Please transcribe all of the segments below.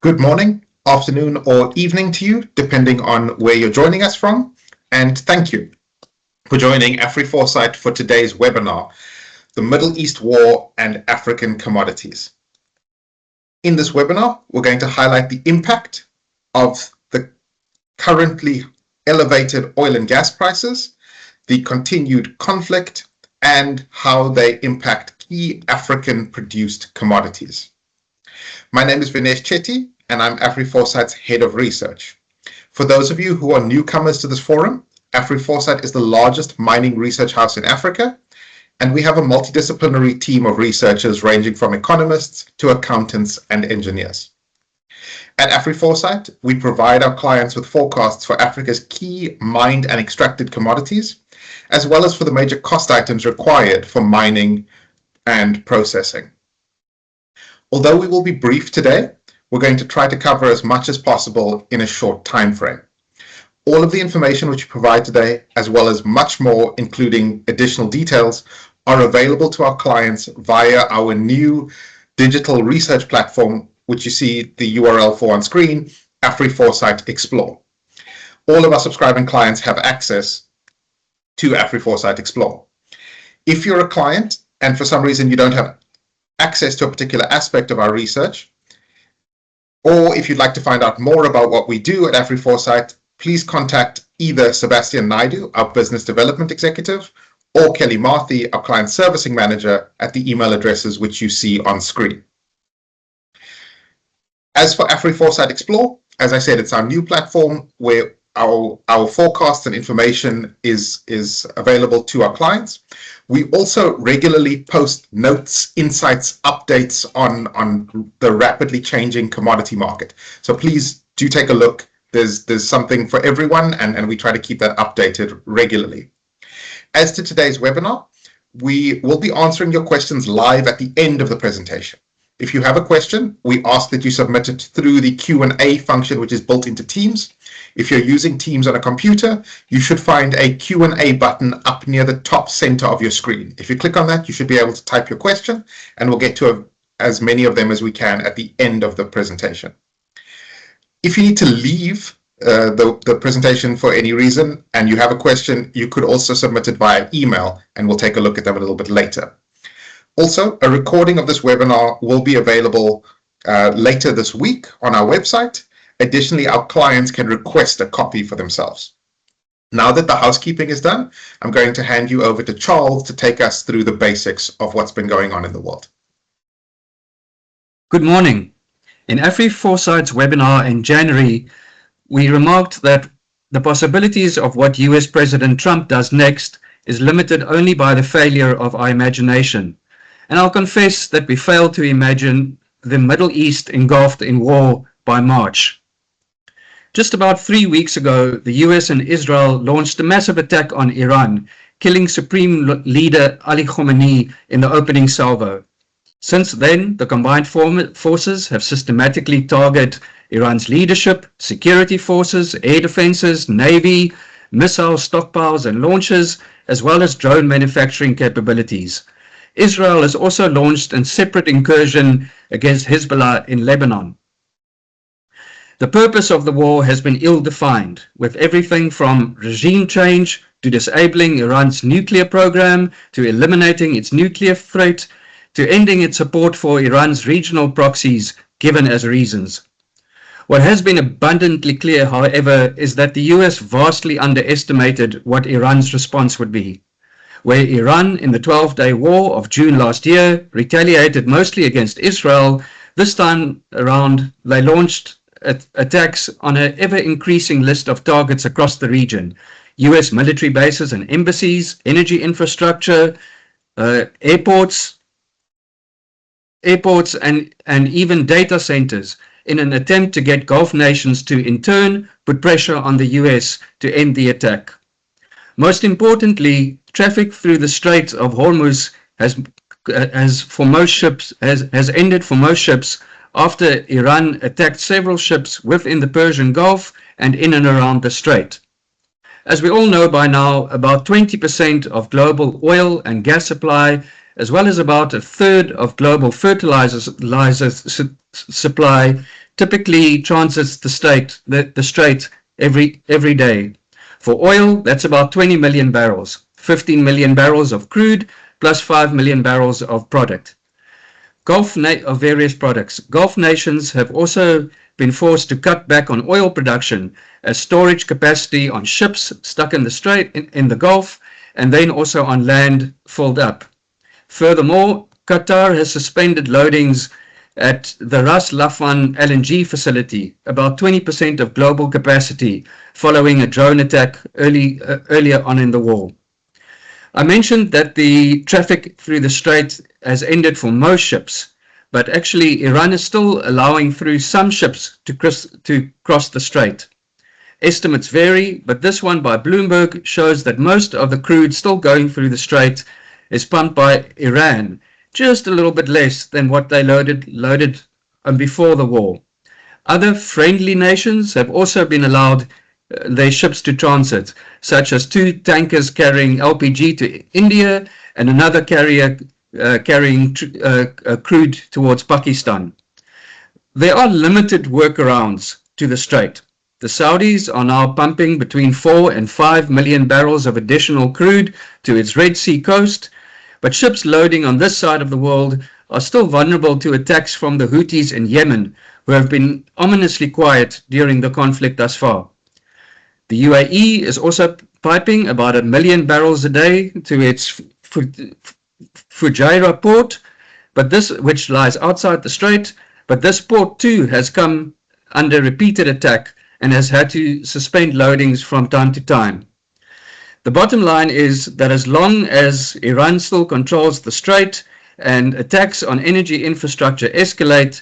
Good morning, afternoon, or evening to you, depending on where you're joining us from. And thank you for joining Afriforesight for today's webinar, The Middle East War and African Commodities. In this webinar, we're going to highlight the impact of the currently elevated oil and gas prices, the continued conflict, and how they impact key African-produced commodities. My name is Vinesh Chetty, and I'm Afriforesight's Head of Research. For those of you who are newcomers to this forum, Afriforesight is the largest mining research house in Africa, and we have a multidisciplinary team of researchers ranging from economists to accountants and engineers. At Afriforesight, we provide our clients with forecasts for Africa's key mined and extracted commodities, as well as for the major cost items required for mining and processing. Although we will be brief today, we're going to try to cover as much as possible in a short time frame. All of the information which we provide today, as well as much more, including additional details, are available to our clients via our new digital research platform, which you see the URL for on screen, Afriforesight Explore. All of our subscribing clients have access to Afriforesight Explore. If you're a client and for some reason you don't have access to a particular aspect of our research, or if you'd like to find out more about what we do at Afriforesight, please contact either Sebastian Naidu, our Business Development Executive, or Kelly Marthy, our Client Servicing Manager, at the email addresses which you see on screen. As for Afriforesight Explore, as I said, it's our new platform where our forecasts and information is available to our clients. We also regularly post notes, insights, updates on the rapidly changing commodity market. So please do take a look. There's something for everyone, and we try to keep that updated regularly. As to today's webinar, we will be answering your questions live at the end of the presentation. If you have a question, we ask that you submit it through the Q&A function, which is built into Teams. If you're using Teams on a computer, you should find a Q&A button up near the top center of your screen. If you click on that, you should be able to type your question, and we'll get to as many of them as we can at the end of the presentation. If you need to leave the presentation for any reason and you have a question, you could also submit it via email, and we'll take a look at them a little bit later. Also, a recording of this webinar will be available later this week on our website. Additionally, our clients can request a copy for themselves. Now that the housekeeping is done, I'm going to hand you over to Charles to take us through the basics of what's been going on in the world. Good morning. In Afriforesight's webinar in January, we remarked that the possibilities of what US President Trump does next is limited only by the failure of our imagination. And I'll confess that we failed to imagine the Middle East engulfed in war by March. Just about 3 weeks ago, the US and Israel launched a massive attack on Iran, killing Supreme Leader Ali Khamenei in the opening salvo. Since then, the combined forces have systematically targeted Iran's leadership, security forces, air defenses, navy, missile stockpiles and launches, as well as drone manufacturing capabilities. Israel has also launched a separate incursion against Hezbollah in Lebanon. The purpose of the war has been ill-defined, with everything from regime change to disabling Iran's nuclear program, to eliminating its nuclear threat, to ending its support for Iran's regional proxies given as reasons. What has been abundantly clear, however, is that the US vastly underestimated what Iran's response would be. Where Iran in the 12-day war of June last year retaliated mostly against Israel, this time around they launched attacks on an ever-increasing list of targets across the region. US military bases and embassies, energy infrastructure, airports and even data centers, in an attempt to get Gulf nations to in turn put pressure on the US to end the attack. Most importantly, traffic through the Strait of Hormuz has ended for most ships after Iran attacked several ships within the Persian Gulf and in and around the strait. As we all know by now, about 20% of global oil and gas supply, as well as about a third of global fertilizer supply, typically transits the strait every day. For oil, that's about 20 million barrels, 15 million barrels of crude plus 5 million barrels of product. Of various products. Gulf nations have also been forced to cut back on oil production as storage capacity on ships stuck in the strait in the Gulf and then also on land filled up. Furthermore, Qatar has suspended loadings at the Ras Laffan LNG facility, about 20% of global capacity, following a drone attack earlier on in the war. I mentioned that the traffic through the strait has ended for most ships, but actually Iran is still allowing through some ships to cross the strait. Estimates vary, but this one by Bloomberg shows that most of the crude still going through the strait is pumped by Iran, just a little bit less than what they loaded before the war. Other friendly nations have also been allowed their ships to transit, such as 2 tankers carrying LPG to India and another carrier carrying crude towards Pakistan. There are limited workarounds to the strait. The Saudis are now pumping between 4 and 5 million barrels of additional crude to its Red Sea coast, but ships loading on this side of the world are still vulnerable to attacks from the Houthis in Yemen, who have been ominously quiet during the conflict thus far. The UAE is also piping about 1 million barrels a day to its Fujairah port, which lies outside the strait, but this port too has come under repeated attack and has had to suspend loadings from time to time. The bottom line is that as long as Iran still controls the strait and attacks on energy infrastructure escalate,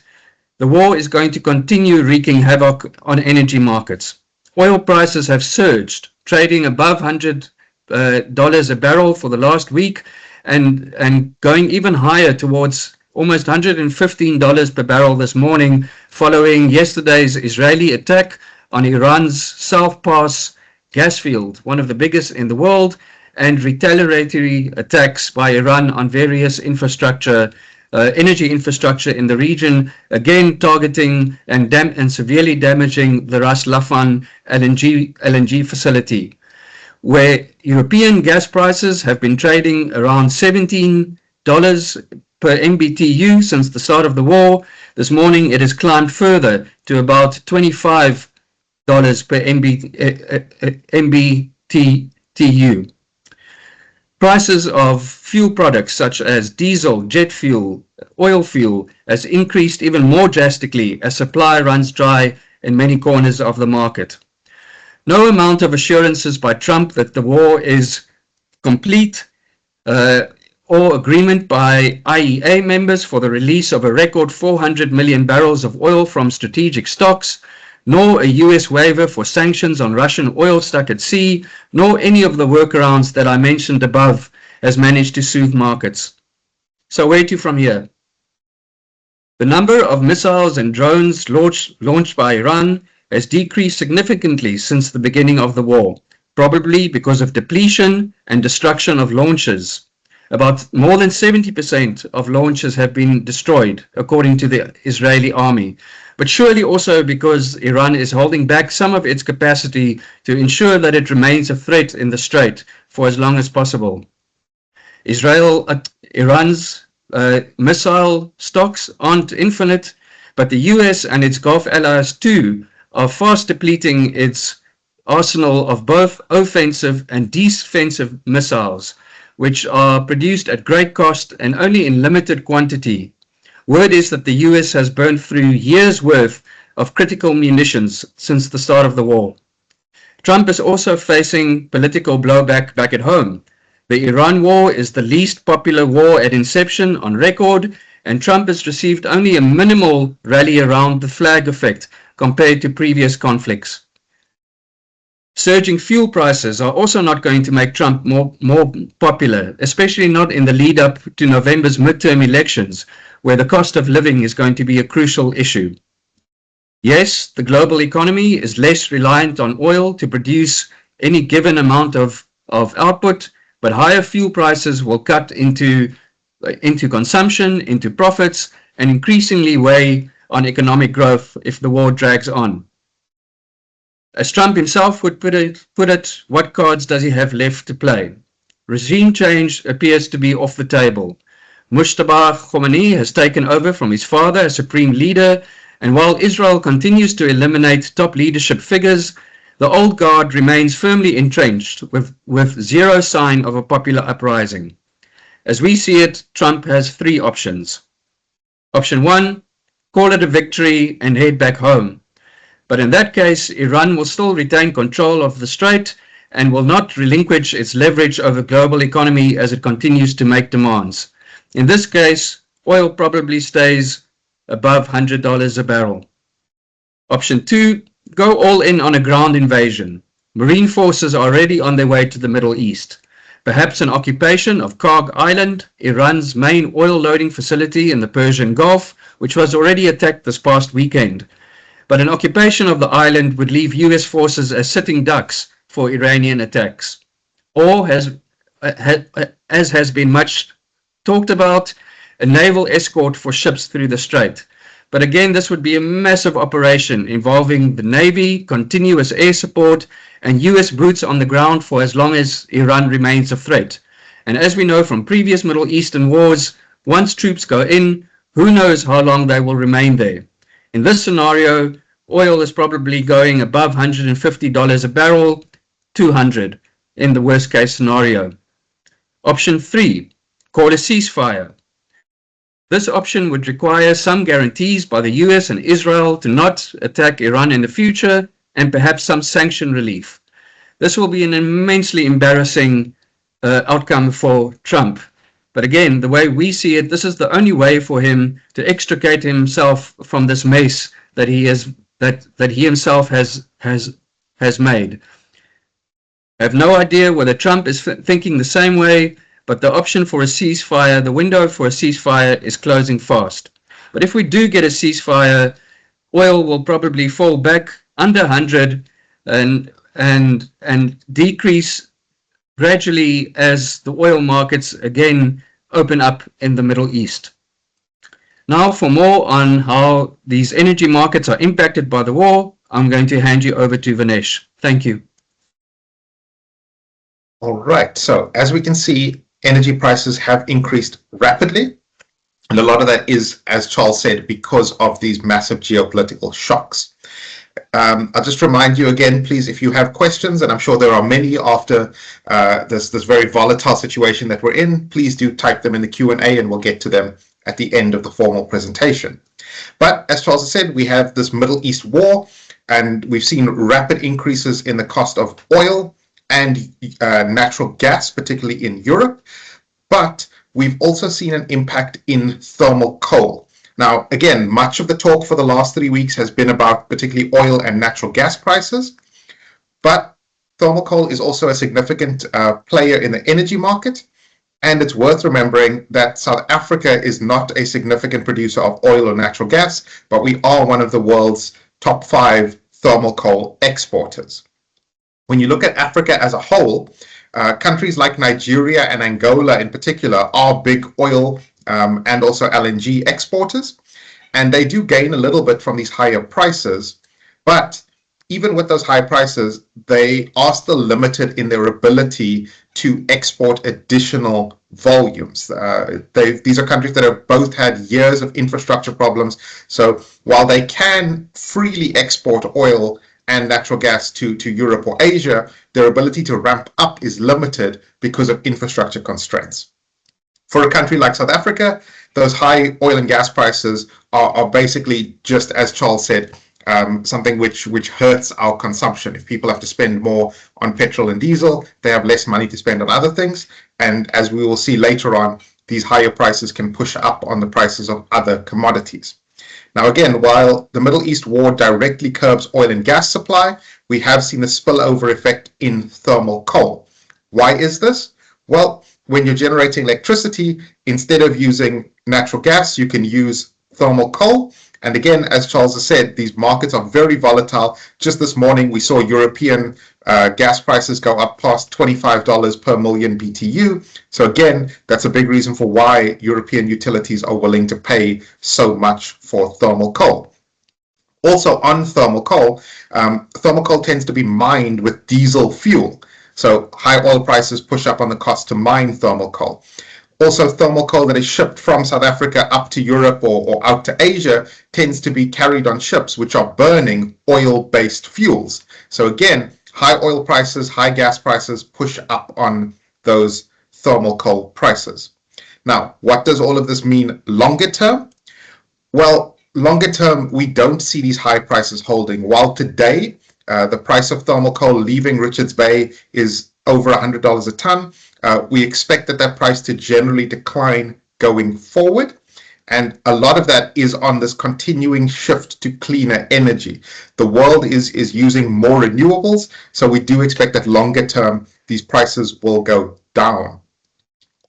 the war is going to continue wreaking havoc on energy markets. Oil prices have surged, trading above $100 a barrel for the last week and going even higher towards almost $115 per barrel this morning, following yesterday's Israeli attack on Iran's South Pass gas field, one of the biggest in the world, and retaliatory attacks by Iran on various energy infrastructure in the region, again targeting and severely damaging the Ras Laffan LNG facility, where European gas prices have been trading around $17 per MBTU since the start of the war. This morning it has climbed further to about $25 per MBTU. Prices of fuel products such as diesel, jet fuel, oil fuel has increased even more drastically as supply runs dry in many corners of the market. No amount of assurances by Trump that the war is complete or agreement by IEA members for the release of a record 400 million barrels of oil from strategic stocks, nor a US waiver for sanctions on Russian oil stuck at sea, nor any of the workarounds that I mentioned above has managed to soothe markets. So where to from here? The number of missiles and drones launched by Iran has decreased significantly since the beginning of the war, probably because of depletion and destruction of launches. About more than 70% of launches have been destroyed, according to the Israeli army, but surely also because Iran is holding back some of its capacity to ensure that it remains a threat in the strait for as long as possible. Iran's missile stocks aren't infinite, but the US and its Gulf allies too are fast depleting its arsenal of both offensive and defensive missiles, which are produced at great cost and only in limited quantity. Word is that the US has burned through years' worth of critical munitions since the start of the war. Trump is also facing political blowback back at home. The Iran war is the least popular war at inception on record, and Trump has received only a minimal rally around the flag effect compared to previous conflicts. Surging fuel prices are also not going to make Trump more popular, especially not in the lead up to November's midterm elections, where the cost of living is going to be a crucial issue. Yes, the global economy is less reliant on oil to produce any given amount of output, but higher fuel prices will cut into consumption, into profits, and increasingly weigh on economic growth if the war drags on. As Trump himself would put it, what cards does he have left to play? Regime change appears to be off the table. Mustafa Khomeini has taken over from his father as supreme leader, and while Israel continues to eliminate top leadership figures, the old guard remains firmly entrenched with zero sign of a popular uprising. As we see it, Trump has three options. Option one, call it a victory and head back home. But in that case, Iran will still retain control of the strait and will not relinquish its leverage over the global economy as it continues to make demands. In this case, oil probably stays above $100 a barrel. Option two, go all in on a ground invasion. Marine forces are already on their way to the Middle East. Perhaps an occupation of Karg Island, Iran's main oil loading facility in the Persian Gulf, which was already attacked this past weekend. But an occupation of the island would leave US forces as sitting ducks for Iranian attacks. Or, as has been much talked about, a naval escort for ships through the strait. But again, this would be a massive operation involving the Navy, continuous air support, and US boots on the ground for as long as Iran remains a threat. And as we know from previous Middle Eastern wars, once troops go in, who knows how long they will remain there. In this scenario, oil is probably going above $150 a barrel, 200 in the worst case scenario. Option 3, call a ceasefire. This option would require some guarantees by the US and Israel to not attack Iran in the future and perhaps some sanction relief. This will be an immensely embarrassing outcome for Trump. But again, the way we see it, this is the only way for him to extricate himself from this mess that he himself has made. I have no idea whether Trump is thinking the same way, but the option for a ceasefire, the window for a ceasefire is closing fast. But if we do get a ceasefire, oil will probably fall back under 100 and decrease gradually as the oil markets again open up in the Middle East. Now, for more on how these energy markets are impacted by the war, I'm going to hand you over to Vinesh. Thank you. All right. So as we can see, energy prices have increased rapidly. And a lot of that is, as Charles said, because of these massive geopolitical shocks. I'll just remind you again, please, if you have questions, and I'm sure there are many after this very volatile situation that we're in, please do type them in the Q&A and we'll get to them at the end of the formal presentation. But as Charles said, we have this Middle East war, and we've seen rapid increases in the cost of oil and natural gas, particularly in Europe. But we've also seen an impact in thermal coal. Now, again, much of the talk for the last 3 weeks has been about particularly oil and natural gas prices, but thermal coal is also a significant player in the energy market, and it's worth remembering that South Africa is not a significant producer of oil or natural gas, but we are one of the world's top 5 thermal coal exporters. When you look at Africa as a whole, countries like Nigeria and Angola in particular are big oil and also LNG exporters, and they do gain a little bit from these higher prices, but even with those high prices, they are still limited in their ability to export additional volumes. These are countries that have both had years of infrastructure problems, so while they can freely export oil and natural gas to Europe or Asia, their ability to ramp up is limited because of infrastructure constraints. For a country like South Africa, those high oil and gas prices are basically, just as Charles said, something which hurts our consumption. If people have to spend more on petrol and diesel, they have less money to spend on other things. And as we will see later on, these higher prices can push up on the prices of other commodities. Now, again, while the Middle East war directly curbs oil and gas supply, we have seen a spillover effect in thermal coal. Why is this? Well, when you're generating electricity, instead of using natural gas, you can use thermal coal, And again, as Charles has said, these markets are very volatile. Just this morning, we saw European gas prices go up past $25 per million BTU. So again, that's a big reason for why European utilities are willing to pay so much for thermal coal. Also on thermal coal tends to be mined with diesel fuel. So high oil prices push up on the cost to mine thermal coal. Also, thermal coal that is shipped from South Africa up to Europe or out to Asia tends to be carried on ships which are burning oil-based fuels. So again, high oil prices, high gas prices push up on those thermal coal prices. Now, what does all of this mean longer term? Well, longer term, we don't see these high prices holding. While today, the price of thermal coal leaving Richards Bay is over $100 a ton, we expect that price to generally decline going forward. And a lot of that is on this continuing shift to cleaner energy. The world is using more renewables, so we do expect that longer term, these prices will go down.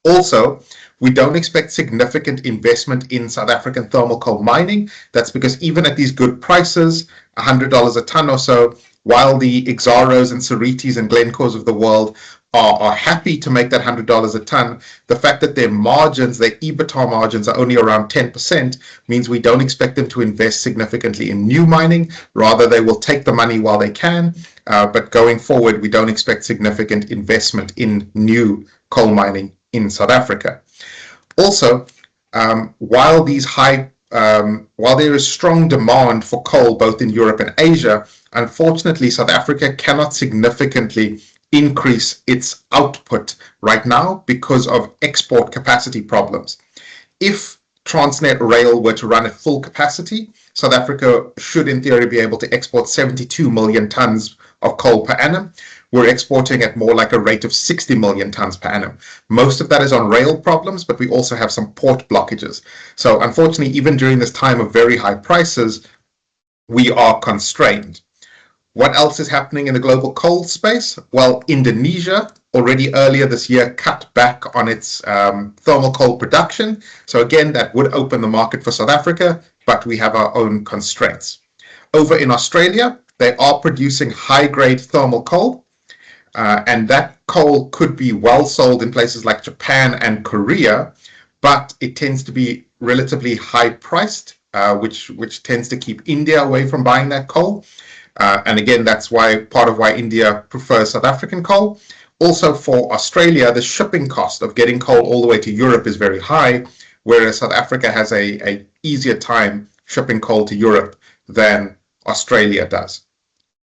Also, we don't expect significant investment in South African thermal coal mining. That's because even at these good prices, $100 a ton or so, while the Exxaros and Saritis and Glencores of the world are happy to make that $100 a ton, the fact that their margins, their EBITDA margins are only around 10% means we don't expect them to invest significantly in new mining. Rather, they will take the money while they can, but going forward, we don't expect significant investment in new coal mining in South Africa. Also, while there is strong demand for coal both in Europe and Asia, unfortunately, South Africa cannot significantly increase its output right now because of export capacity problems. If Transnet Rail were to run at full capacity, South Africa should in theory be able to export 72 million tons of coal per annum. We're exporting at more like a rate of 60 million tons per annum. Most of that is on rail problems, but we also have some port blockages. So unfortunately, even during this time of very high prices, we are constrained. What else is happening in the global coal space? Well, Indonesia already earlier this year cut back on its thermal coal production. So again, that would open the market for South Africa, but we have our own constraints. Over in Australia, they are producing high-grade thermal coal, and that coal could be well sold in places like Japan and Korea, but it tends to be relatively high-priced, which tends to keep India away from buying that coal. And again, that's part of why India prefers South African coal. Also for Australia, the shipping cost of getting coal all the way to Europe is very high, whereas South Africa has a easier time shipping coal to Europe than Australia does.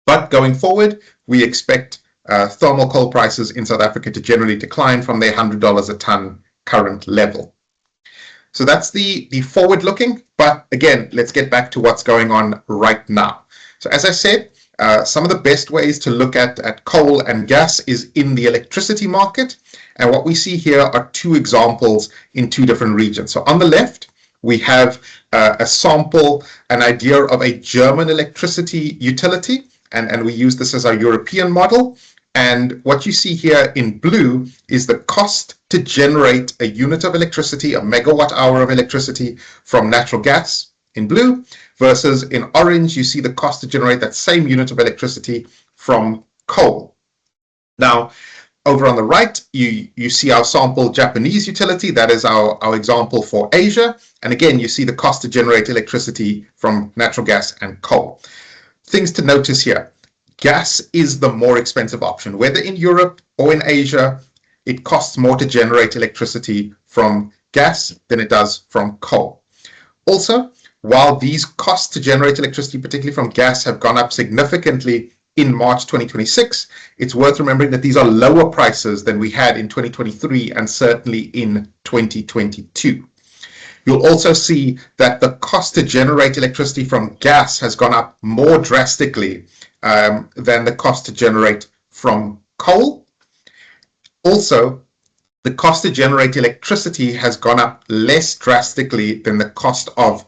But going forward, we expect thermal coal prices in South Africa to generally decline from their $100 a ton current level. So that's the forward looking, but again, let's get back to what's going on right now. So as I said, some of the best ways to look at coal and gas is in the electricity market. And what we see here are two examples in two different regions. So on the left, we have a sample, an idea of a German electricity utility, and we use this as our European model. And what you see here in blue is the cost to generate a unit of electricity, a megawatt hour of electricity from natural gas in blue, versus in orange, you see the cost to generate that same unit of electricity from coal. Now, over on the right, you see our sample Japanese utility. That is our example for Asia. And again, you see the cost to generate electricity from natural gas and coal. Things to notice here. Gas is the more expensive option. Whether in Europe or in Asia, it costs more to generate electricity from gas than it does from coal. Also, while these costs to generate electricity, particularly from gas, have gone up significantly in March 2026, it's worth remembering that these are lower prices than we had in 2023 and certainly in 2022. You'll also see that the cost to generate electricity from gas has gone up more drastically than the cost to generate from coal. Also, the cost to generate electricity has gone up less drastically than the cost of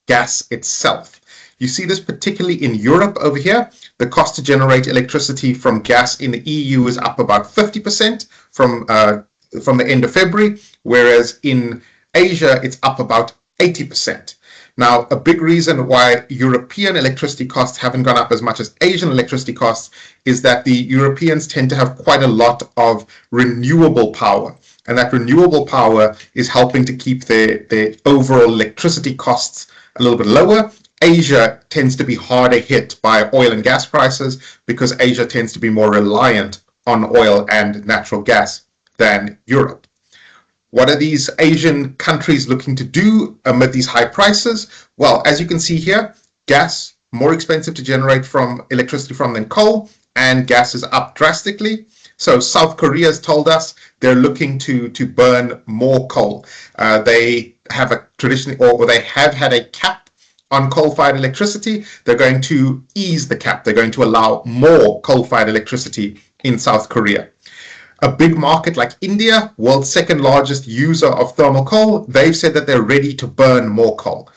gas itself. You see this particularly in Europe over here. The cost to generate electricity from gas in the EU is up about 50% from the end of February, whereas in Asia it's up about 80%. Now, a big reason why European electricity costs haven't gone up as much as Asian electricity costs is that the Europeans tend to have quite a lot of renewable power. And that renewable power is helping to keep their overall electricity costs a little bit lower. Asia tends to be harder hit by oil and gas prices because Asia tends to be more reliant on oil and natural gas than Europe. What are these Asian countries looking to do amid these high prices? Well, as you can see here, gas more expensive to generate from electricity from than coal, and gas is up drastically. So South Korea has told us they're looking to burn more coal. They have a tradition, or they have had a cap on coal-fired electricity. They're going to ease the cap. They're going to allow more coal-fired electricity in South Korea. A big market like India, world's second largest user of thermal coal, they've said that they're ready to burn more coal.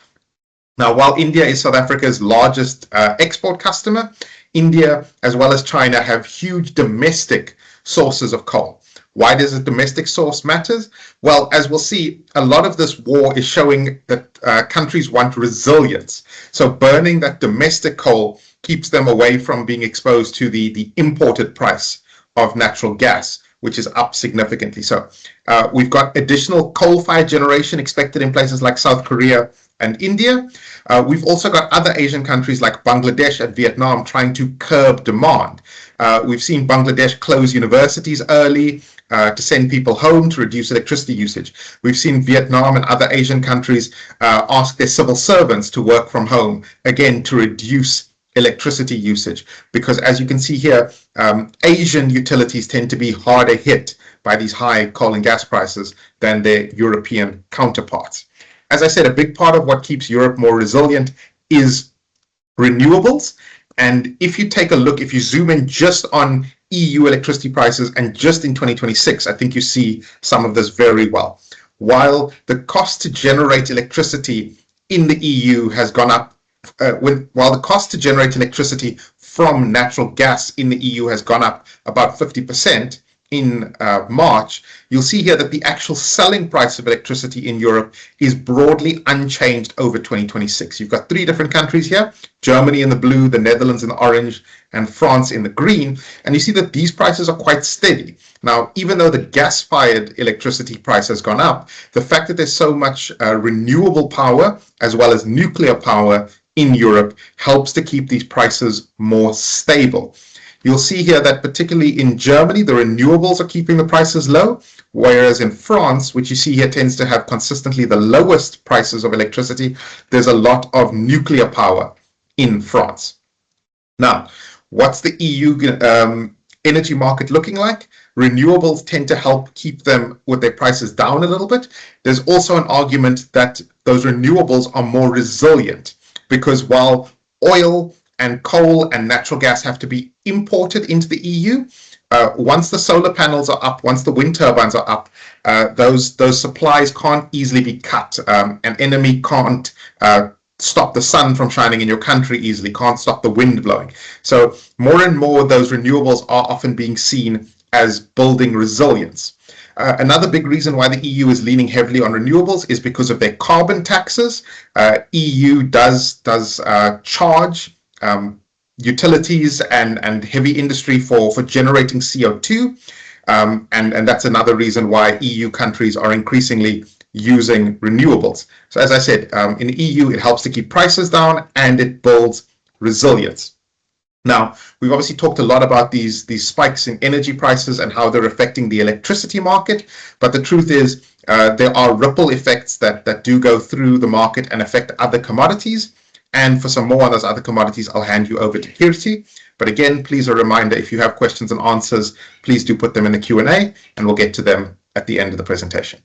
Now, while India is South Africa's largest export customer, India as well as China have huge domestic sources of coal. Why does a domestic source matter? Well, as we'll see, a lot of this war is showing that countries want resilience. So burning that domestic coal keeps them away from being exposed to the imported price of natural gas, which is up significantly. So we've got additional coal-fired generation expected in places like South Korea and India. We've also got other Asian countries like Bangladesh and Vietnam trying to curb demand. We've seen Bangladesh close universities early to send people home to reduce electricity usage. We've seen Vietnam and other Asian countries ask their civil servants to work from home, again, to reduce electricity usage, because as you can see here, Asian utilities tend to be harder hit by these high coal and gas prices than their European counterparts. As I said, a big part of what keeps Europe more resilient is renewables. And if you take a look, if you zoom in just on EU electricity prices and just in 2026, I think you see some of this very well. While the cost to generate electricity in the EU has gone up, while the cost to generate electricity from natural gas in the EU has gone up about 50% in March, you'll see here that the actual selling price of electricity in Europe is broadly unchanged over 2026. You've got three different countries here, Germany in the blue, the Netherlands in the orange, and France in the green, and you see that these prices are quite steady. Now, even though the gas-fired electricity price has gone up, the fact that there's so much renewable power as well as nuclear power in Europe helps to keep these prices more stable. You'll see here that particularly in Germany, the renewables are keeping the prices low, whereas in France, which you see here tends to have consistently the lowest prices of electricity, there's a lot of nuclear power in France. Now, what's the EU energy market looking like? Renewables tend to help keep them with their prices down a little bit. There's also an argument that those renewables are more resilient, because while oil and coal and natural gas have to be imported into the EU, once the solar panels are up, once the wind turbines are up, those supplies can't easily be cut. An enemy can't stop the sun from shining in your country easily, can't stop the wind blowing. So more and more those renewables are often being seen as building resilience. Another big reason why the EU is leaning heavily on renewables is because of their carbon taxes. EU does charge utilities and heavy industry for generating CO2, and that's another reason why EU countries are increasingly using renewables. So as I said, in the EU, it helps to keep prices down and it builds resilience. Now, we've obviously talked a lot about these spikes in energy prices and how they're affecting the electricity market, but the truth is there are ripple effects that do go through the market and affect other commodities. And for some more on those other commodities, I'll hand you over to Kirti. But again, please a reminder, if you have questions and answers, please do put them in the Q&A and we'll get to them at the end of the presentation.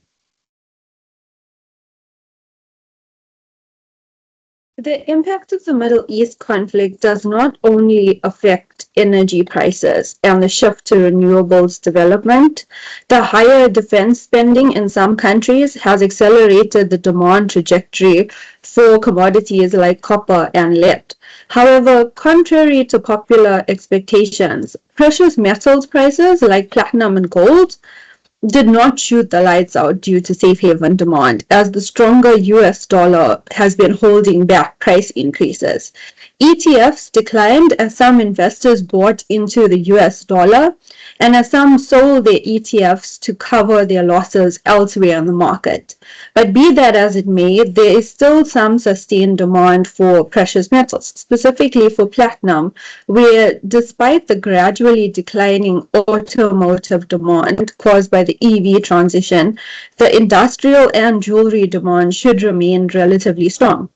The impact of the Middle East conflict does not only affect energy prices and the shift to renewables development. The higher defense spending in some countries has accelerated the demand trajectory for commodities like copper and lead. However, contrary to popular expectations, precious metals prices like platinum and gold did not shoot the lights out due to safe haven demand, as the stronger US dollar has been holding back price increases. ETFs declined as some investors bought into the US dollar and as some sold their ETFs to cover their losses elsewhere in the market. But be that as it may, there is still some sustained demand for precious metals, specifically for platinum, where despite the gradually declining automotive demand caused by the EV transition, the industrial and jewelry demand should remain relatively strong.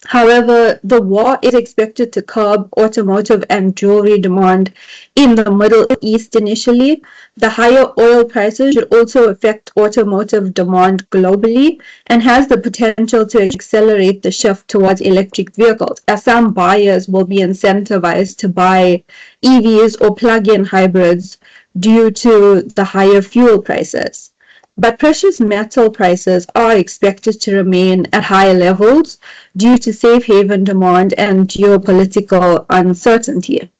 However, the war is expected to curb automotive and jewelry demand in the Middle East initially. The higher oil prices should also affect automotive demand globally and has the potential to accelerate the shift towards electric vehicles, as some buyers will be incentivized to buy EVs or plug-in hybrids due to the higher fuel prices. But precious metal prices are expected to remain at high levels due to safe haven demand and geopolitical uncertainty.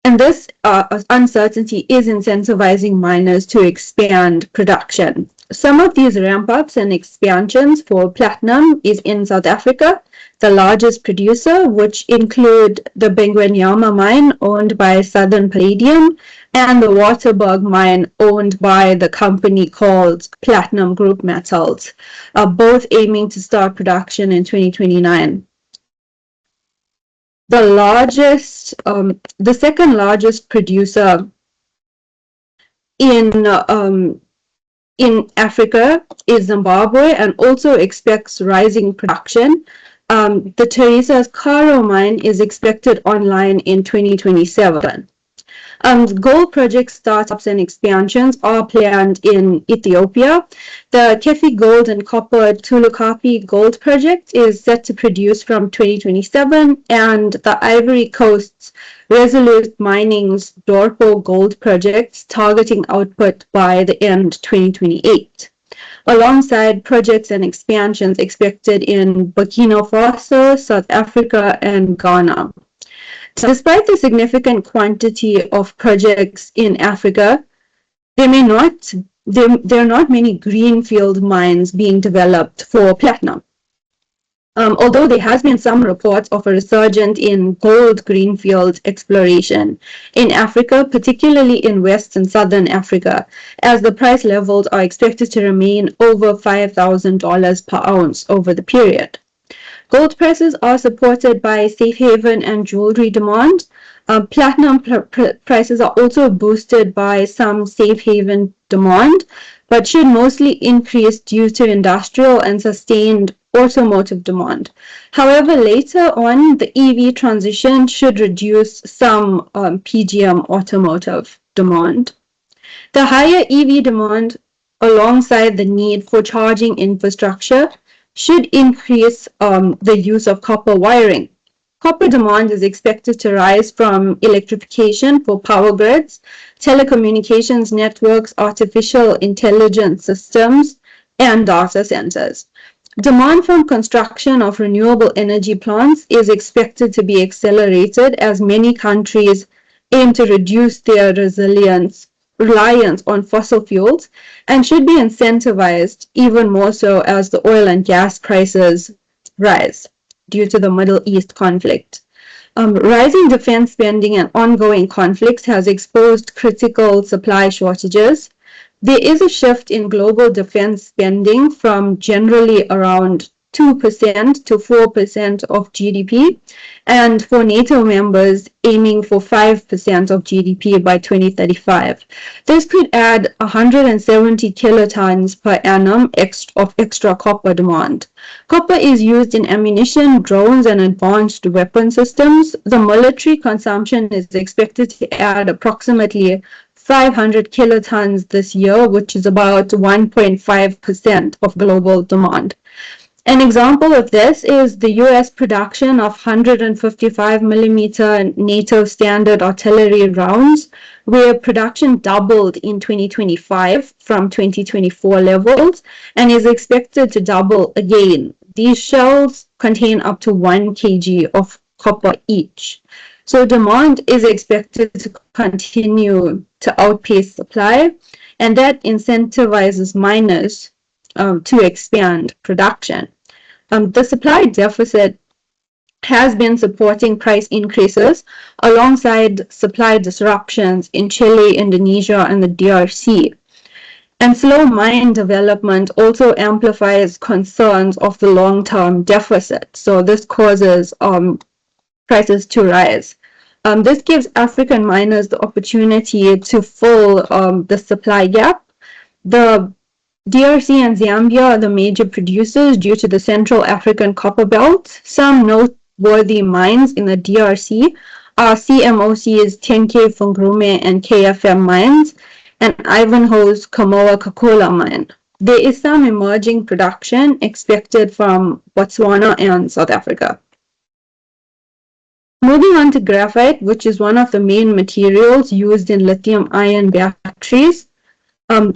And this uncertainty is incentivizing miners to expand production. Some of these ramp-ups and expansions for platinum is in South Africa, the largest producer, which include the Bengwenyama mine owned by Southern Palladium and the Waterberg mine owned by the company called Platinum Group Metals, both aiming to start production in 2029. The second largest producer in Africa is Zimbabwe and also expects rising production. The Teresa's Karo mine is expected online in 2027. Gold project startups and expansions are planned in Ethiopia. The Kefi Gold and Copper Tulukapi Gold Project is set to produce from 2027, and the Ivory Coast's Resolute Mining's Dorpo Gold Project targeting output by the end 2028. Alongside projects and expansions expected in Burkina Faso, South Africa, and Ghana. Despite the significant quantity of projects in Africa, there are not many greenfield mines being developed for platinum. Although there has been some reports of a resurgence in gold greenfield exploration in Africa, particularly in West and Southern Africa, as the price levels are expected to remain over $5,000 per ounce over the period. Gold prices are supported by safe haven and jewelry demand. Platinum prices are also boosted by some safe haven demand, but should mostly increase due to industrial and sustained automotive demand. However, later on, the EV transition should reduce some PGM automotive demand. The higher EV demand, alongside the need for charging infrastructure, should increase the use of copper wiring. Copper demand is expected to rise from electrification for power grids, telecommunications networks, artificial intelligence systems, and data centers. Demand from construction of renewable energy plants is expected to be accelerated as many countries aim to reduce their reliance on fossil fuels and should be incentivized even more so as the oil and gas prices rise due to the Middle East conflict. Rising defense spending and ongoing conflicts has exposed critical supply shortages. There is a shift in global defense spending from generally around 2% to 4% of GDP, and for NATO members aiming for 5% of GDP by 2035. This could add 170 kilotons per annum of extra copper demand. Copper is used in ammunition, drones, and advanced weapon systems. The military consumption is expected to add approximately 500 kilotons this year, which is about 1.5% of global demand. An example of this is the US production of 155 millimeter NATO standard artillery rounds, where production doubled in 2025 from 2024 levels and is expected to double again. These shells contain up to 1 kg of copper each. So demand is expected to continue to outpace supply, and that incentivizes miners to expand production. The supply deficit has been supporting price increases alongside supply disruptions in Chile, Indonesia, and the DRC. And slow mine development also amplifies concerns of the long-term deficit. So this causes prices to rise. This gives African miners the opportunity to fill the supply gap. The DRC and Zambia are the major producers due to the Central African Copper Belt. Some noteworthy mines in the DRC are CMOC's 10K Fungurume and KFM mines, and Ivanhoe's Kamoa-Kakula mine. There is some emerging production expected from Botswana and South Africa. Moving on to graphite, which is one of the main materials used in lithium-ion batteries.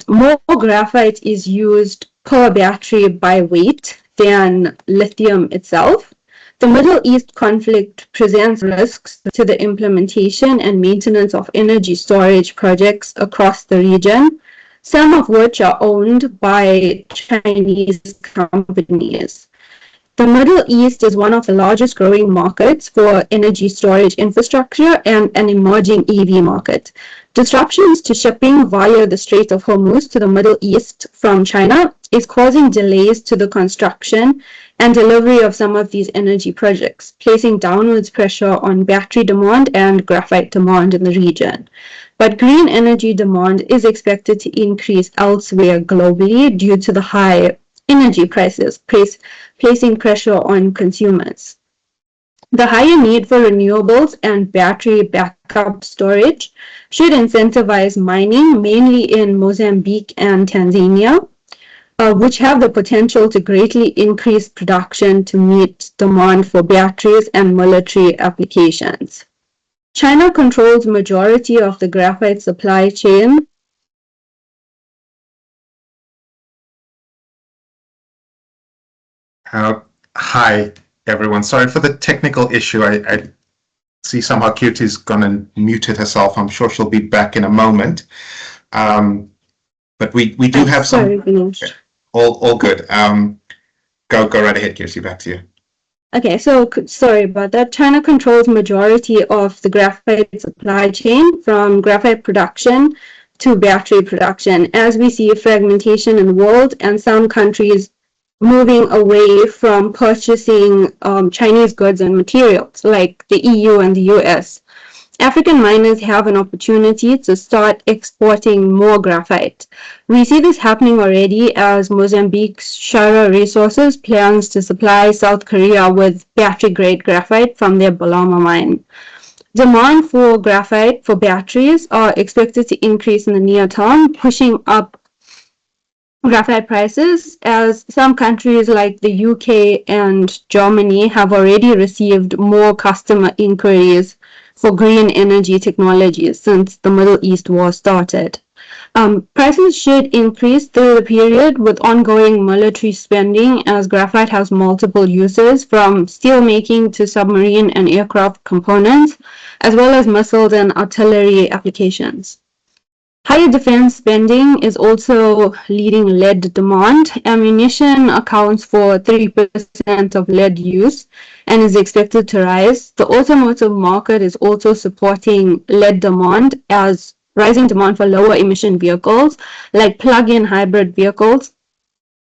More graphite is used per battery by weight than lithium itself. The Middle East conflict presents risks to the implementation and maintenance of energy storage projects across the region, some of which are owned by Chinese companies. The Middle East is one of the largest growing markets for energy storage infrastructure and an emerging EV market. Disruptions to shipping via the Strait of Hormuz to the Middle East from China is causing delays to the construction and delivery of some of these energy projects, placing downwards pressure on battery demand and graphite demand in the region. But green energy demand is expected to increase elsewhere globally due to the high energy prices, placing pressure on consumers. The higher need for renewables and battery backup storage should incentivize mining, mainly in Mozambique and Tanzania, which have the potential to greatly increase production to meet demand for batteries and military applications. China controls the majority of the graphite supply chain. Hi, everyone. Sorry for the technical issue. I see somehow Kirti's gone and muted herself. I'm sure she'll be back in a moment. But we do have some. Sorry, all good. Go right ahead, Kirti. Back to you. Okay, so sorry about that. China controls majority of the graphite supply chain, from graphite production to battery production, as we see fragmentation in the world and some countries moving away from purchasing Chinese goods and materials like the EU and the US. African miners have an opportunity to start exporting more graphite. We see this happening already as Mozambique's Shara Resources plans to supply South Korea with battery-grade graphite from their Balama mine. Demand for graphite for batteries are expected to increase in the near term, pushing up graphite prices, as some countries like the UK and Germany have already received more customer inquiries for green energy technologies since the Middle East war started. Prices should increase through the period with ongoing military spending, as graphite has multiple uses, from steelmaking to submarine and aircraft components, as well as missiles and artillery applications. Higher defense spending is also leading lead demand. Ammunition accounts for 3% of lead use and is expected to rise. The automotive market is also supporting lead demand, as rising demand for lower emission vehicles like plug-in hybrid vehicles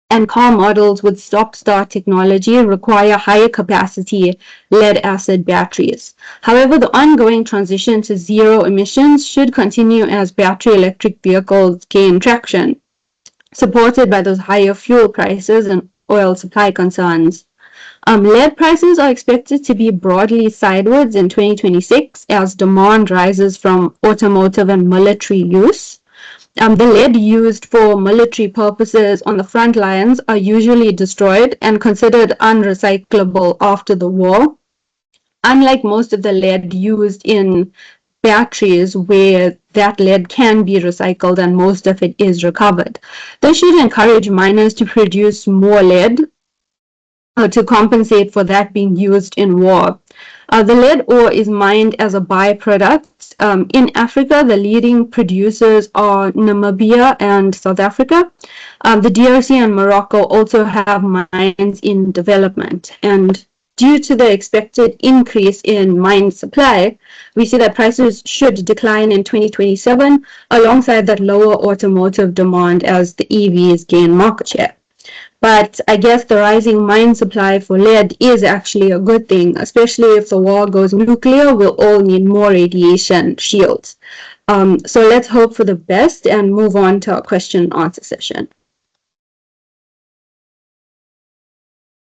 and car models with stop-start technology require higher capacity lead-acid batteries. However, the ongoing transition to zero emissions should continue as battery electric vehicles gain traction, supported by those higher fuel prices and oil supply concerns. Lead prices are expected to be broadly sideways in 2026 as demand rises from automotive and military use. The lead used for military purposes on the front lines are usually destroyed and considered unrecyclable after the war, unlike most of the lead used in batteries where that lead can be recycled and most of it is recovered. This should encourage miners to produce more lead to compensate for that being used in war. The lead ore is mined as a byproduct. In Africa, the leading producers are Namibia and South Africa. The DRC and Morocco also have mines in development. And due to the expected increase in mine supply, we see that prices should decline in 2027, alongside that lower automotive demand as the EVs gain market share. But I guess the rising mine supply for lead is actually a good thing, especially if the war goes nuclear, we'll all need more radiation shields. So let's hope for the best and move on to our question and answer session.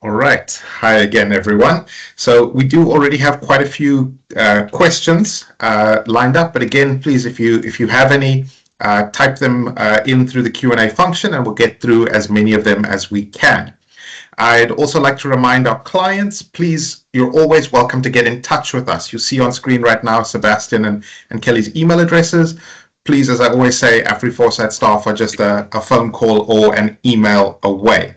All right. Hi again, everyone. So we do already have quite a few questions lined up, but again, please, if you have any, type them in through the Q&A function, and we'll get through as many of them as we can. I'd also like to remind our clients, please, you're always welcome to get in touch with us. You see on screen right now Sebastian and Kelly's email addresses. Please, as I always say, Afriforesight staff are just a phone call or an email away.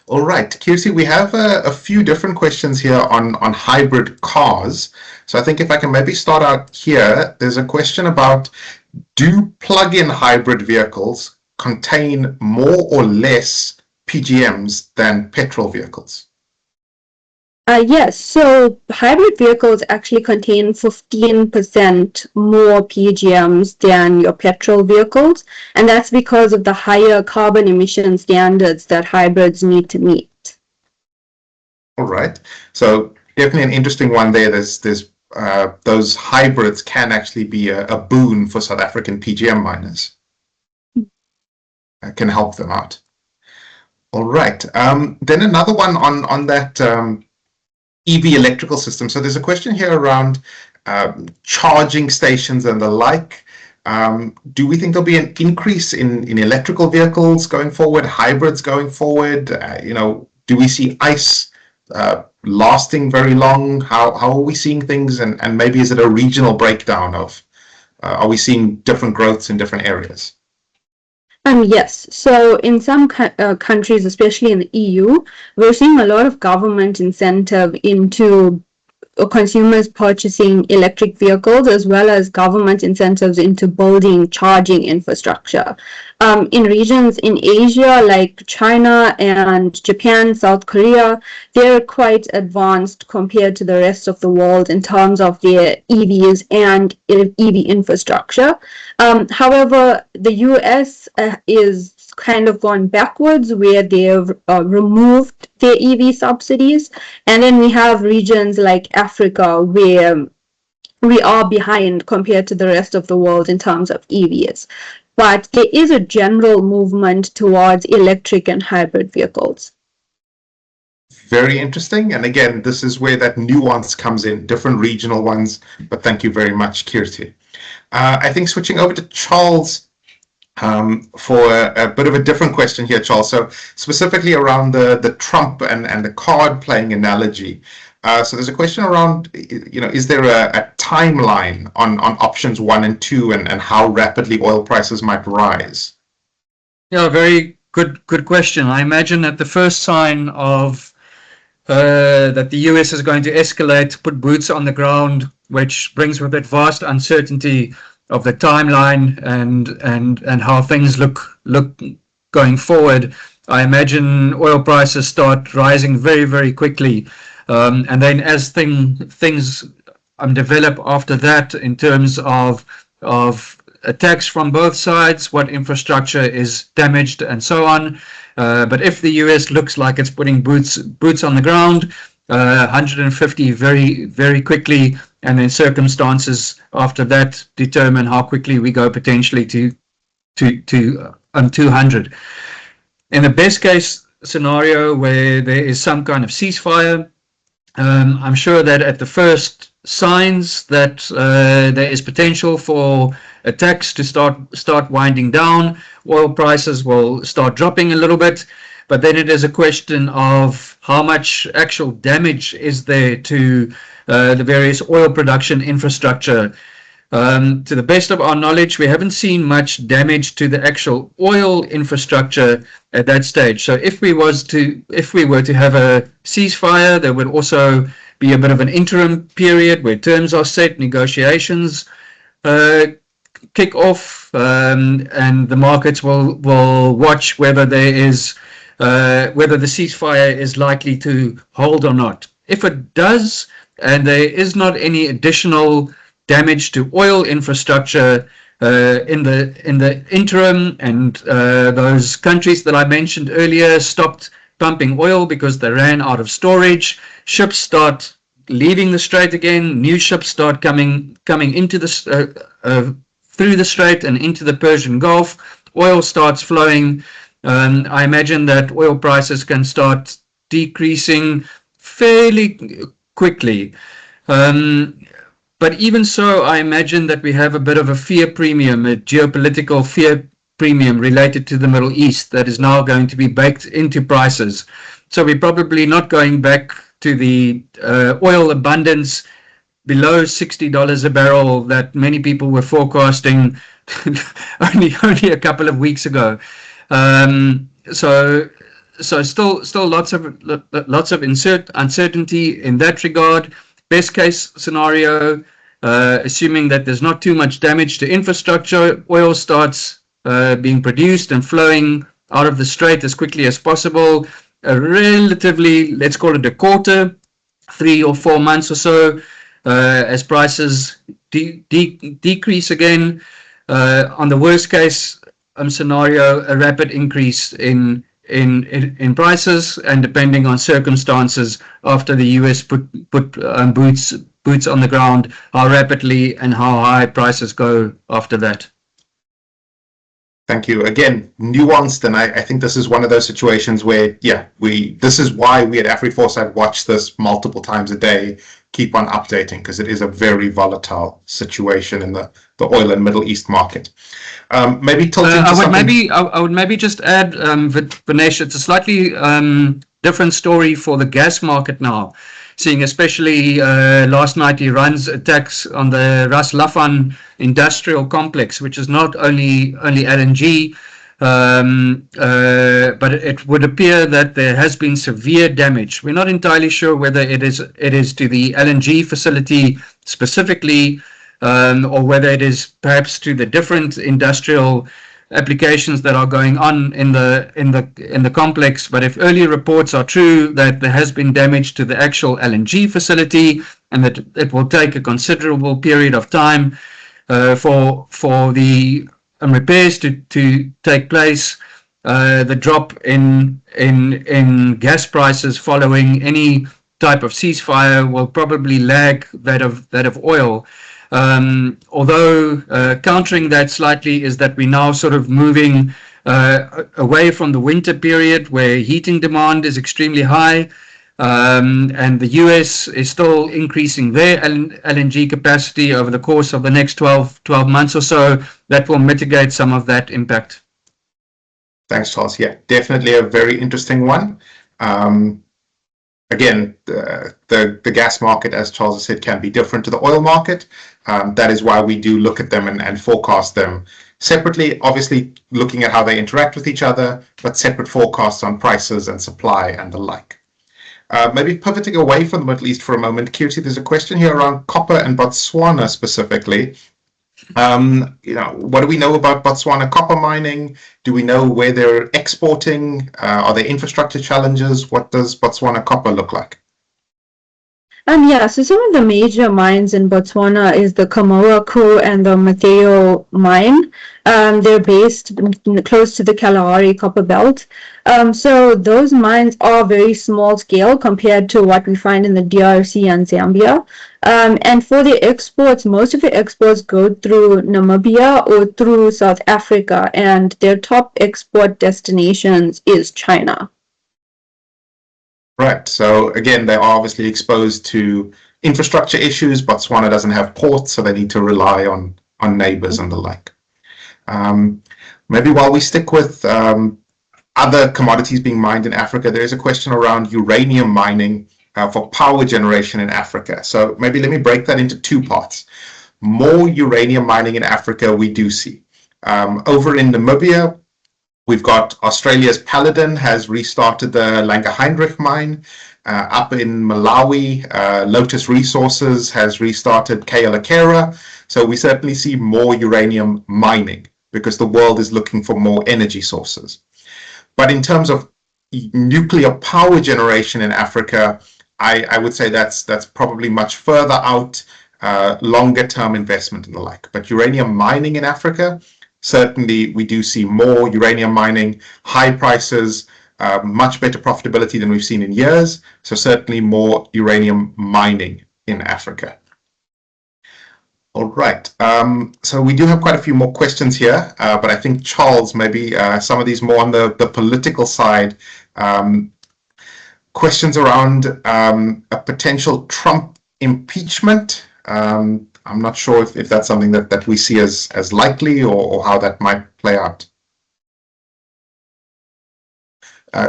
All right, Kirsi, we have a few different questions here on hybrid cars. So I think if I can maybe start out here, there's a question about, do plug-in hybrid vehicles contain more or less PGMs than petrol vehicles? Yes, so hybrid vehicles actually contain 15% more PGMs than your petrol vehicles, and that's because of the higher carbon emission standards that hybrids need to meet. All right, so definitely an interesting one there. Those hybrids can actually be a boon for South African PGM miners. Can help them out. All right, then another one on that EV electrical system. So there's a question here around charging stations and the like. Do we think there'll be an increase in electrical vehicles going forward, hybrids going forward? Do we see ICE lasting very long? How are we seeing things? And maybe is it a regional breakdown of, are we seeing different growths in different areas? Yes, so in some countries, especially in the EU, we're seeing a lot of government incentive into consumers purchasing electric vehicles, as well as government incentives into building charging infrastructure. In regions in Asia like China and Japan, South Korea, they're quite advanced compared to the rest of the world in terms of their EVs and EV infrastructure. However, the US is kind of gone backwards, where they've removed their EV subsidies. And then we have regions like Africa where we are behind compared to the rest of the world in terms of EVs. But there is a general movement towards electric and hybrid vehicles. Very interesting. And again, this is where that nuance comes in, different regional ones. But thank you very much, Kirti. I think switching over to Charles for a bit of a different question here, Charles. So specifically around the Trump and the card playing analogy. So there's a question around, is there a timeline on options 1 and 2 and how rapidly oil prices might rise? Yeah, very good question. I imagine that the first sign of that the US is going to escalate, put boots on the ground, which brings with it vast uncertainty of the timeline and how things look going forward. I imagine oil prices start rising very, very quickly. And then as things develop after that in terms of attacks from both sides, what infrastructure is damaged and so on. But if the US looks like it's putting boots on the ground, 150 very, very quickly, and then circumstances after that determine how quickly we go potentially to 200. In the best case scenario where there is some kind of ceasefire, I'm sure that at the first signs that there is potential for attacks to start winding down, oil prices will start dropping a little bit. But then it is a question of how much actual damage is there to the various oil production infrastructure To the best of our knowledge, we haven't seen much damage to the actual oil infrastructure at that stage. So if we were to have a ceasefire, there would also be a bit of an interim period where terms are set, negotiations kick off, and the markets will watch whether whether the ceasefire is likely to hold or not. If it does, and there is not any additional damage to oil infrastructure in the interim, and those countries that I mentioned earlier stopped pumping oil because they ran out of storage, ships start leaving the strait again, new ships start coming into the through the strait and into the Persian Gulf, oil starts flowing. I imagine that oil prices can start decreasing fairly quickly. But even so, I imagine that we have a bit of a fear premium, a geopolitical fear premium related to the Middle East that is now going to be baked into prices. So we're probably not going back to the oil abundance below $60 a barrel that many people were forecasting only a couple of weeks ago. So still lots of uncertainty in that regard. Best case scenario, assuming that there's not too much damage to infrastructure, oil starts being produced and flowing out of the strait as quickly as possible. Relatively, let's call it a quarter, 3 or 4 months or so, as prices decrease again. On the worst case scenario, a rapid increase in prices, and depending on circumstances, after the US put boots on the ground, how rapidly and how high prices go after that. Thank you. Again, nuanced, and I think this is one of those situations where, this is why we at Afriforesight watch this multiple times a day, keep on updating, because it is a very volatile situation in the oil and Middle East market. Maybe tilting to something. I would maybe just add, Vinesh, it's a slightly different story for the gas market now, seeing especially last night Iran's attacks on the Ras Laffan industrial complex, which is not only LNG, but it would appear that there has been severe damage. We're not entirely sure whether it is to the LNG facility specifically, or whether it is perhaps to the different industrial applications that are going on in the complex. But if early reports are true that there has been damage to the actual LNG facility, and that it will take a considerable period of time for the repairs to take place, the drop in gas prices following any type of ceasefire will probably lag that of oil. Although countering that slightly is that we're now sort of moving away from the winter period where heating demand is extremely high, and the US is still increasing their LNG capacity over the course of the next 12 months or so. That will mitigate some of that impact. Thanks, Charles. Yeah, definitely a very interesting one. Again, the gas market, as Charles has said, can be different to the oil market. That is why we do look at them and forecast them separately, obviously looking at how they interact with each other, but separate forecasts on prices and supply and the like. Maybe pivoting away from the Middle East for a moment, Kirti, there's a question here around copper and Botswana specifically. What do we know about Botswana copper mining? Do we know where they're exporting? Are there infrastructure challenges? What does Botswana copper look like? So some of the major mines in Botswana is the Kamoa and the Mateo mine. They're based close to the Kalahari copper belt. So those mines are very small scale compared to what we find in the DRC and Zambia. And for the exports, most of the exports go through Namibia or through South Africa, and their top export destinations is China. Right. So again, they are obviously exposed to infrastructure issues. Botswana doesn't have ports, so they need to rely on neighbors and the like. Maybe while we stick with other commodities being mined in Africa, there is a question around uranium mining for power generation in Africa. So maybe let me break that into two parts. more uranium mining in Africa we do see. Over in Namibia, we've got Australia's Paladin has restarted the Langer Heinrich mine. Up in Malawi, Lotus Resources has restarted Kealakera. So we certainly see more uranium mining because the world is looking for more energy sources. But in terms of nuclear power generation in Africa, I would say that's probably much further out, longer term investment and the like. But uranium mining in Africa, certainly we do see more uranium mining, high prices, much better profitability than we've seen in years. So certainly more uranium mining in Africa. All right. So we do have quite a few more questions here, but I think, Charles, maybe some of these more on the political side. Questions around a potential Trump impeachment. I'm not sure if that's something that we see as likely or how that might play out.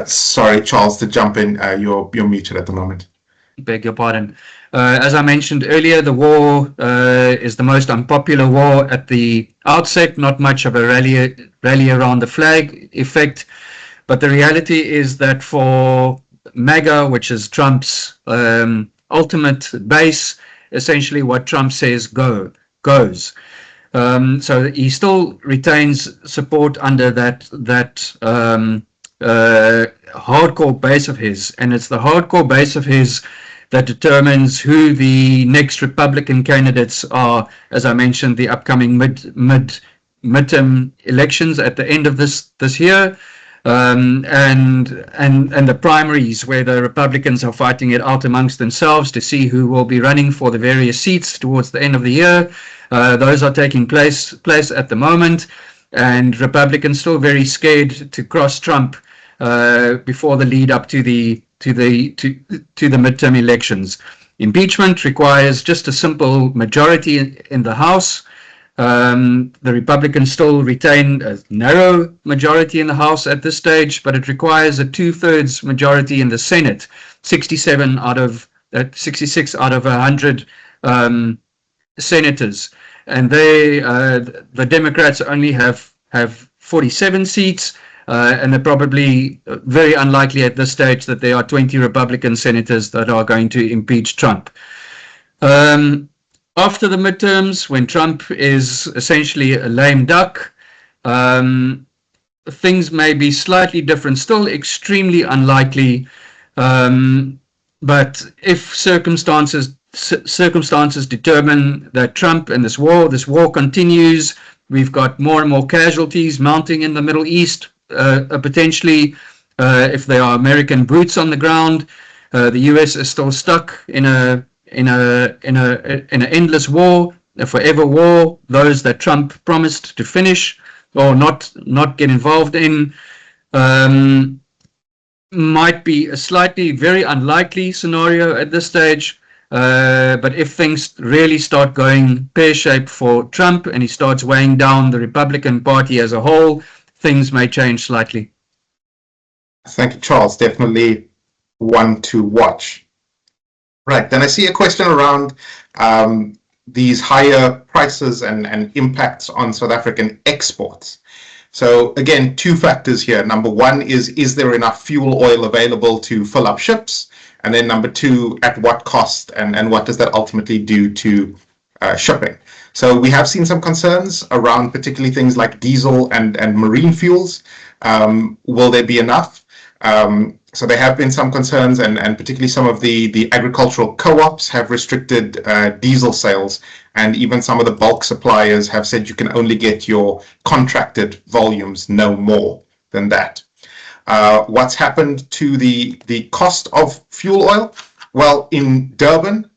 Sorry, Charles, to jump in. You're muted at the moment. Beg your pardon. As I mentioned earlier, the war is the most unpopular war at the outset, not much of a rally around the flag effect. But the reality is that for MAGA, which is Trump's ultimate base, essentially what Trump says goes. So he still retains support under that hardcore base of his, and it's the hardcore base of his that determines who the next Republican candidates are. As I mentioned, the upcoming midterm elections at the end of this year, and the primaries where the Republicans are fighting it out amongst themselves to see who will be running for the various seats towards the end of the year. Those are taking place at the moment, and Republicans still very scared to cross Trump before the lead up to the midterm elections. Impeachment requires just a simple majority in the House. The Republicans still retain a narrow majority in the House at this stage, but it requires a 2/3 majority in the Senate, 66 out of 100 senators, and the Democrats only have 47 seats. And they're probably very unlikely at this stage that there are 20 Republican senators that are going to impeach Trump. After the midterms, when Trump is essentially a lame duck, things may be slightly different, still extremely unlikely. But if circumstances determine that Trump and this war continues, we've got more and more casualties mounting in the Middle East. Potentially, if there are American brutes on the ground, the U.S. is still stuck in an endless war, a forever war. Those that Trump promised to finish or not get involved in, might be a slightly very unlikely scenario at this stage. But if things really start going pear-shaped for Trump and he starts weighing down the Republican Party as a whole, things may change slightly. Thank you, Charles. Definitely one to watch. Right, then I see a question around these higher prices and impacts on South African exports. So again, two factors here. Number one is there enough fuel oil available to fill up ships? And then number two, at what cost, and what does that ultimately do to shipping? So we have seen some concerns around particularly things like diesel and marine fuels. Will there be enough? So there have been some concerns, and particularly some of the agricultural co-ops have restricted diesel sales, and even some of the bulk suppliers have said you can only get your contracted volumes, no more than that. What's happened to the cost of fuel oil? Well, in Durban,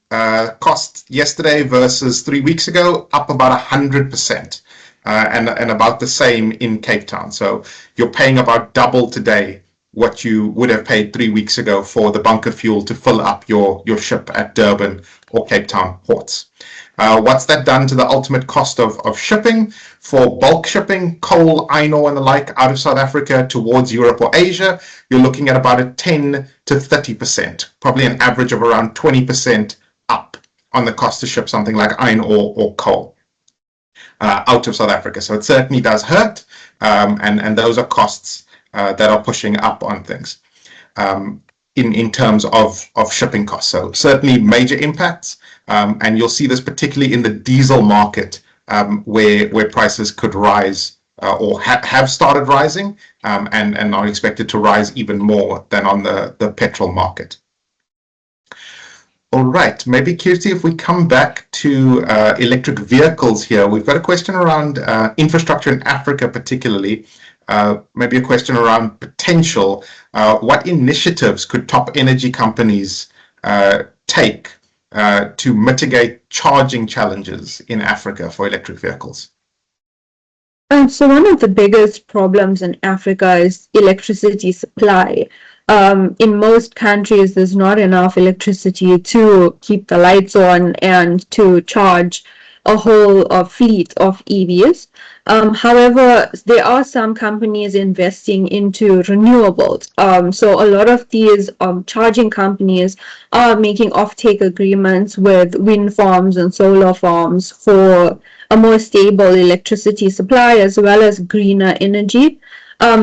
cost yesterday versus 3 weeks ago, up about 100%, and about the same in Cape Town. So you're paying about double today what you would have paid 3 weeks ago for the bunker fuel to fill up your ship at Durban or Cape Town ports. What's that done to the ultimate cost of shipping? For bulk shipping, coal, iron ore and the like out of South Africa towards Europe or Asia, you're looking at about a 10 to 30%, probably an average of around 20% up on the cost to ship something like iron ore or coal out of South Africa. So it certainly does hurt, and those are costs that are pushing up on things in terms of shipping costs. So certainly major impacts, and you'll see this particularly in the diesel market, where prices could rise or have started rising, and are expected to rise even more than on the petrol market. All right, maybe Kirti, if we come back to electric vehicles here, we've got a question around infrastructure in Africa particularly, maybe a question around potential. What initiatives could top energy companies take to mitigate charging challenges in Africa for electric vehicles? So one of the biggest problems in Africa is electricity supply. In most countries, there's not enough electricity to keep the lights on and to charge a whole fleet of EVs. However, there are some companies investing into renewables. So a lot of these charging companies are making offtake agreements with wind farms and solar farms for a more stable electricity supply as well as greener energy.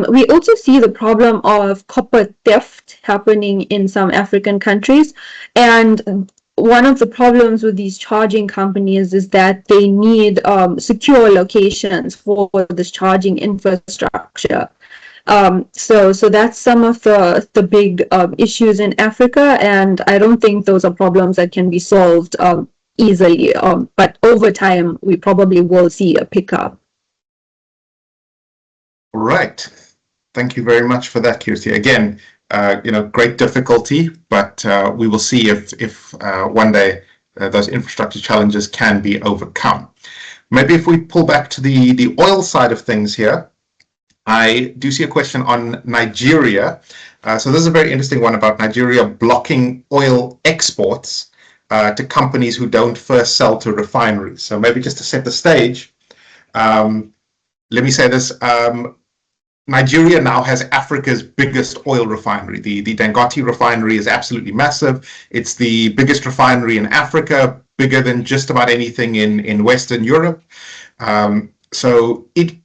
We also see the problem of copper theft happening in some African countries, and one of the problems with these charging companies is that they need secure locations for this charging infrastructure. So that's some of the big issues in Africa, and I don't think those are problems that can be solved easily. But over time, we probably will see a pickup. Right. Thank you very much for that, Kirti. Again, great difficulty, but we will see if one day those infrastructure challenges can be overcome. Maybe if we pull back to the oil side of things here, I do see a question on Nigeria. So this is a very interesting one about Nigeria blocking oil exports to companies who don't first sell to refineries. So maybe just to set the stage, let me say this. Nigeria now has Africa's biggest oil refinery. The Dangote refinery is absolutely massive. It's the biggest refinery in Africa, bigger than just about anything in Western Europe. So it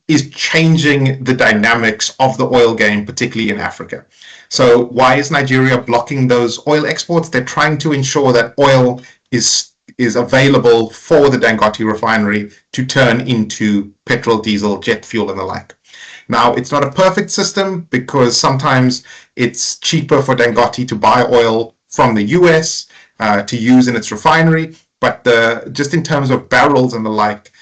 is changing the dynamics of the oil game, particularly in Africa. So why is Nigeria blocking those oil exports? They're trying to ensure that oil is available for the Dangote refinery to turn into petrol, diesel, jet fuel, and the like. Now, it's not a perfect system because sometimes it's cheaper for Dangote to buy oil from the US to use in its refinery. But just in terms of barrels and the like,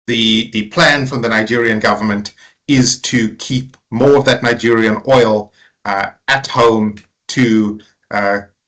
the plan from the Nigerian government is to keep more of that Nigerian oil at home to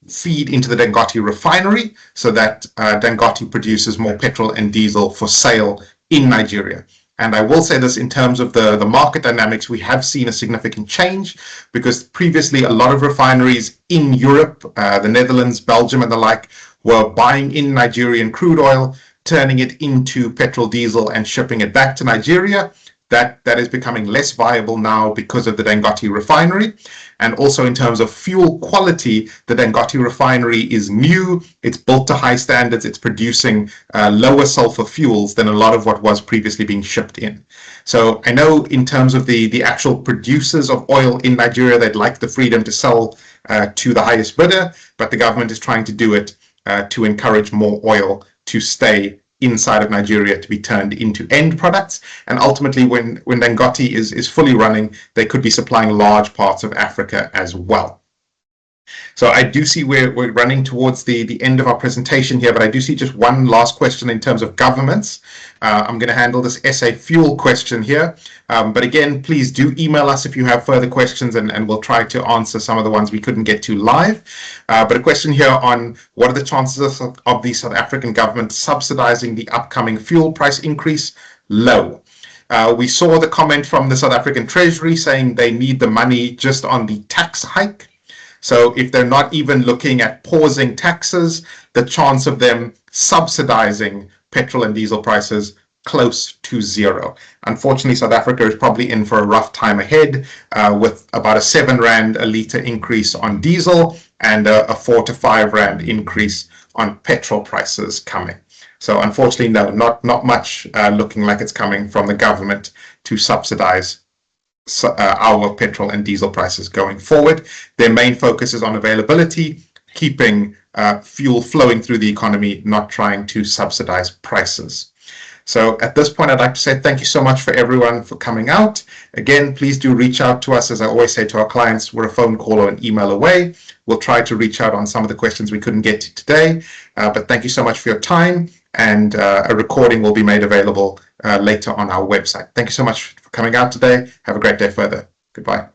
feed into the Dangote refinery so that Dangote produces more petrol and diesel for sale in Nigeria. And I will say this in terms of the market dynamics, we have seen a significant change because previously a lot of refineries in Europe, the Netherlands, Belgium and the like, were buying in Nigerian crude oil, turning it into petrol, diesel and shipping it back to Nigeria. That is becoming less viable now because of the Dangote refinery. And also in terms of fuel quality, the Dangote refinery is new, it's built to high standards, it's producing lower sulfur fuels than a lot of what was previously being shipped in. So I know in terms of the actual producers of oil in Nigeria, they'd like the freedom to sell to the highest bidder, but the government is trying to do it to encourage more oil to stay inside of Nigeria to be turned into end products. And ultimately, when Dangote is fully running, they could be supplying large parts of Africa as well. So I do see we're running towards the end of our presentation here, but I do see just one last question in terms of governments. I'm going to handle this SA fuel question here. But again, please do email us if you have further questions, and we'll try to answer some of the ones we couldn't get to live. But a question here on what are the chances of the South African government subsidizing the upcoming fuel price increase? Low. We saw the comment from the South African Treasury saying they need the money just on the tax hike. So if they're not even looking at pausing taxes, the chance of them subsidizing petrol and diesel prices close to zero. Unfortunately, South Africa is probably in for a rough time ahead with about a 7 Rand a litre increase on diesel and a 4 to 5 Rand increase on petrol prices coming. So unfortunately, no, not much looking like it's coming from the government to subsidize our petrol and diesel prices going forward. Their main focus is on availability, keeping fuel flowing through the economy, not trying to subsidize prices. So at this point, I'd like to say thank you so much for everyone for coming out. Again, please do reach out to us. As I always say to our clients, we're a phone call or an email away. We'll try to reach out on some of the questions we couldn't get to today. But thank you so much for your time. And a recording will be made available later on our website. Thank you so much for coming out today. Have a great day further. Goodbye.